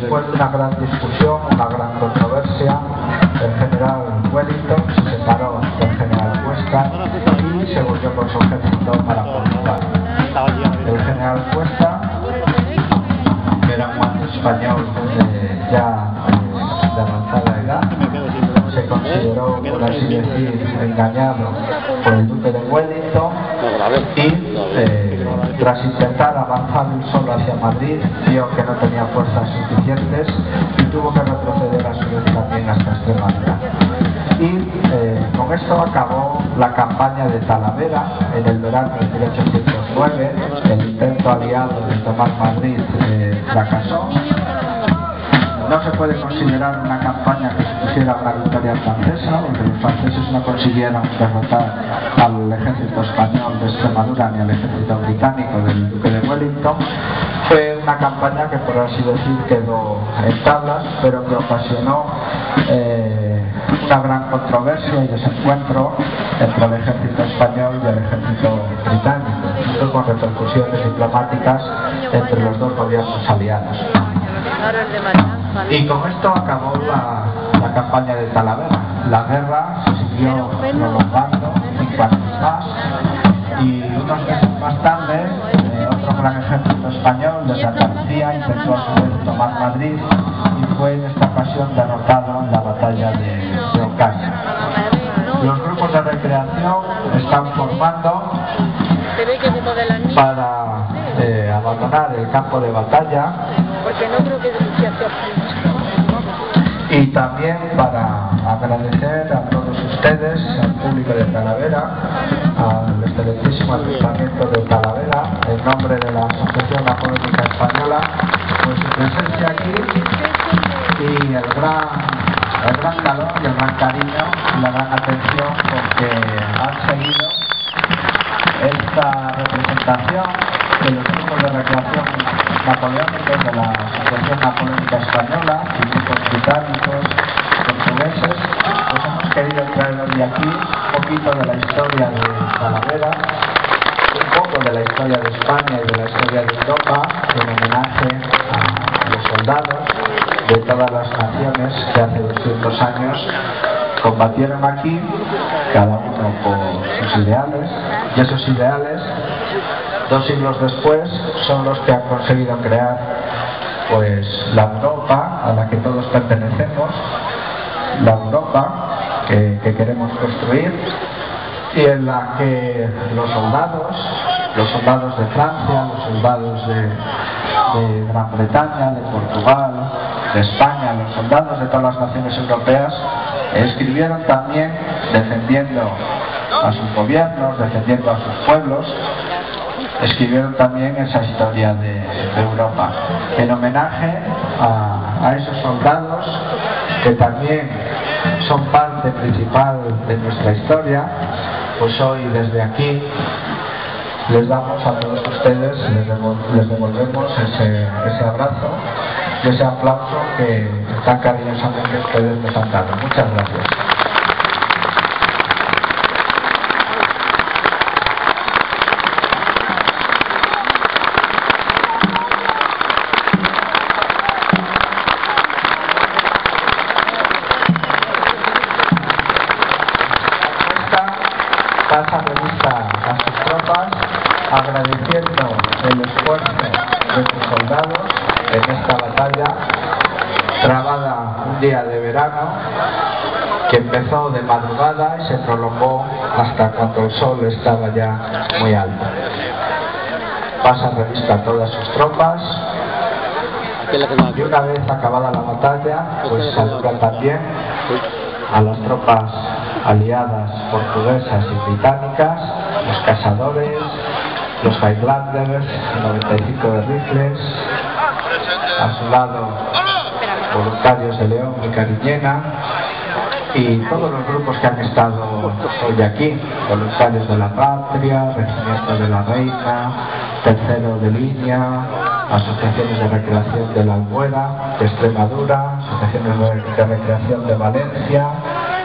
después de una gran discusión, una gran controversia, el general Wellington se separó del general Cuesta y se volvió con su ejército para Portugal. El general Cuesta, que era un mando español de avanzada edad, se consideró, por así decir, engañado por el duque de Wellington y tras intentar avanzar solo hacia Madrid, vio que no tenía fuerzas suficientes y tuvo que retroceder a su vez también hasta Extremadura. Y con esto acabó la campaña de Talavera en el verano de 1809. El intento aliado de tomar Madrid fracasó. No se puede considerar una campaña que supusiera una victoria francesa, porque los franceses no consiguieron derrotar al ejército español de Extremadura ni al ejército británico del duque de Wellington. Fue una campaña que, por así decir, quedó en tablas, pero que ocasionó una gran controversia y desencuentro entre el ejército español y el ejército británico, junto con repercusiones diplomáticas entre los dos gobiernos aliados. Y con esto acabó la campaña de Talavera. La guerra se siguió prolongando 5 años más y unos meses más tarde otro gran ejército español desde Andalucía intentó a su vez tomar Madrid y fue en esta ocasión derrotado en la batalla de Ocaña. Los grupos de recreación están formando para abandonar el campo de batalla y también para agradecer a todos ustedes, al público de Talavera, al excelentísimo Ayuntamiento de Talavera, en nombre de la Asociación Napoleónica Española, pues su presencia aquí y el gran calor y el gran cariño y la gran atención con que han seguido esta representación de los grupos de recreación napoleónicos de la Asociación Napoleónica Española y grupos británicos, portugueses. Pues hemos querido traer hoy aquí un poquito de la historia de Talavera, un poco de la historia de España y de la historia de Europa, en homenaje a los soldados de todas las naciones que hace 200 años combatieron aquí, cada uno por sus ideales, y esos ideales 2 siglos después son los que han conseguido crear pues la Europa a la que todos pertenecemos, la Europa que queremos construir y en la que los soldados de Francia, los soldados de Gran Bretaña, de Portugal, de España, los soldados de todas las naciones europeas escribieron también defendiendo a sus gobiernos, defendiendo a sus pueblos. Escribieron también esa historia de Europa en homenaje a esos soldados que también son parte principal de nuestra historia. Pues hoy desde aquí les damos a todos ustedes, les devolvemos ese abrazo y ese aplauso que tan cariñosamente ustedes nos han dado. Muchas gracias. Pasa revista a sus tropas, agradeciendo el esfuerzo de sus soldados en esta batalla trabada un día de verano que empezó de madrugada y se prolongó hasta cuando el sol estaba ya muy alto. Pasa revista a todas sus tropas y una vez acabada la batalla pues saluda también a las tropas aliadas portuguesas y británicas, los cazadores, los Highlanders, el 95 de Rifles, a su lado voluntarios de León y Cariñena y todos los grupos que han estado hoy aquí, voluntarios de la Patria, Regimiento de la Reina, Tercero de Línea, asociaciones de recreación de la Albuera, de Extremadura, asociaciones de recreación de Valencia,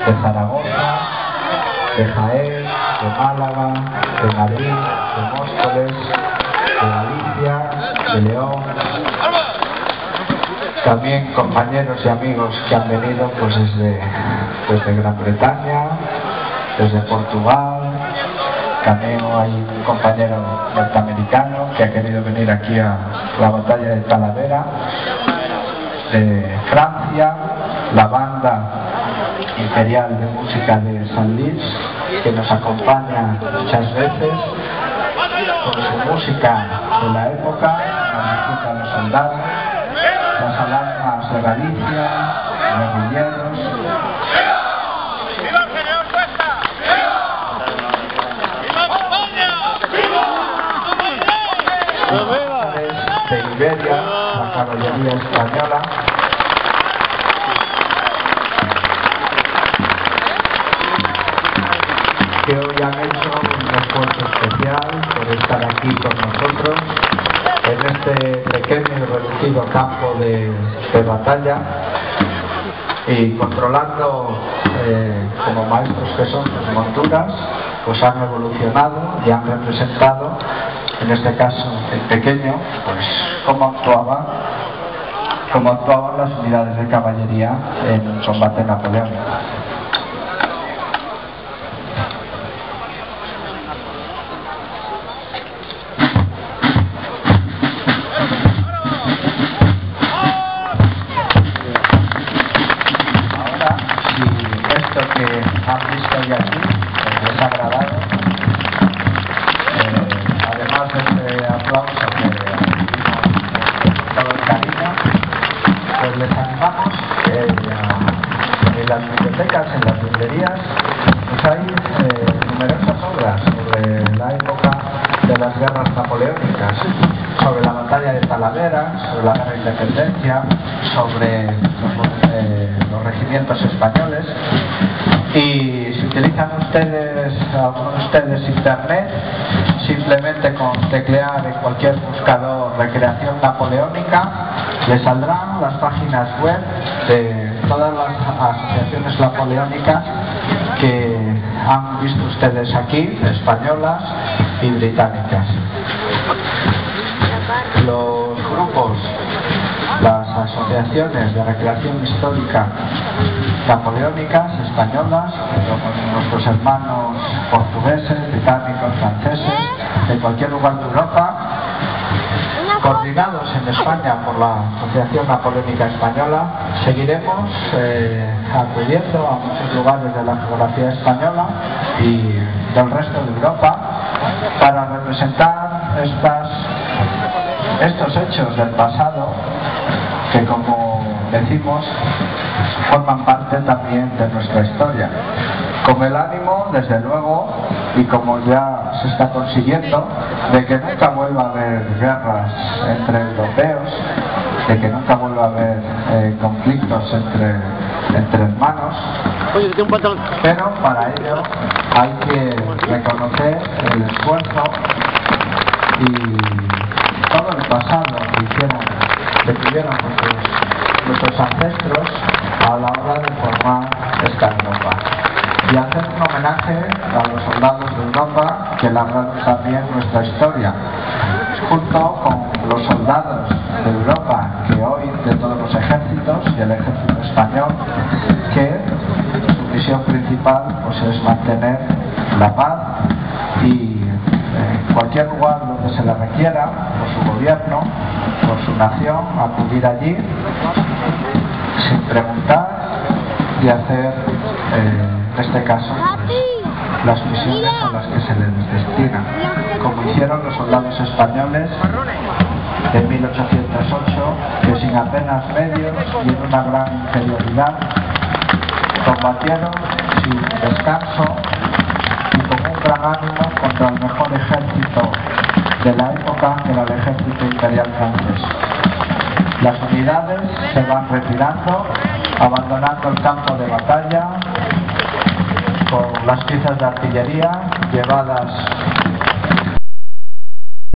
de Zaragoza, de Jaén, de Málaga, de Madrid, de Móstoles, de Galicia, de León, También compañeros y amigos que han venido pues desde Gran Bretaña, desde Portugal. También hay un compañero norteamericano que ha querido venir aquí a la batalla de Talavera, de Francia, la banda imperial de música de San Luis, que nos acompaña muchas veces con su música de la época, la música de los soldados, las alarmas de Galicia, guerrilleros. De Iberia, la caballería española. Que hoy han hecho un esfuerzo especial por estar aquí con nosotros en este pequeño y reducido campo de batalla, y controlando como maestros que son sus monturas, pues han evolucionado y han representado, en este caso el pequeño, pues cómo actuaban las unidades de caballería en un combate napoleónico. Ahora, si esto que han visto hoy aquí les ha agradado, además de este aplauso que recibimos con todo el cariño, pues les animamos en las bibliotecas, en las librerías, pues hay numerosas obras sobre la época de las guerras napoleónicas, sobre la batalla de Talavera, sobre la guerra de independencia, sobre los regimientos españoles. Y si utilizan algunos de ustedes internet, simplemente con teclear en cualquier buscador recreación napoleónica, les saldrán las páginas web de todas las asociaciones napoleónicas que han visto ustedes aquí, españolas y británicas. Los grupos, las asociaciones de recreación histórica napoleónicas españolas, como nuestros hermanos portugueses, británicos, franceses, de cualquier lugar de Europa, coordinados en España por la Asociación Napoleónica Española, seguiremos acudiendo a muchos lugares de la geografía española y del resto de Europa para representar estos hechos del pasado que, como decimos, forman parte también de nuestra historia, con el ánimo, desde luego, y como ya se está consiguiendo, de que nunca vuelva a haber guerras entre europeos, de que nunca vuelva a haber conflictos entre hermanos. Pero para ello hay que reconocer el esfuerzo y todo el pasado que tuvieron nuestros ancestros a la hora de formar esta Europa, y hacer un homenaje a los soldados de Europa que labraron también nuestra historia, junto con los soldados de Europa que hoy, de todos los ejércitos, y el ejército español, que su misión principal pues es mantener la paz, y en cualquier lugar donde se le requiera, por su gobierno, por su nación, acudir allí sin preguntar y hacer, en este caso, las misiones a las que se les destina, como hicieron los soldados españoles en 1808, que sin apenas medios y en una gran inferioridad combatieron sin descanso y con un gran ánimo contra el mejor ejército de la época, que era el ejército imperial francés. Las unidades se van retirando, abandonando el campo de batalla, con las piezas de artillería llevadas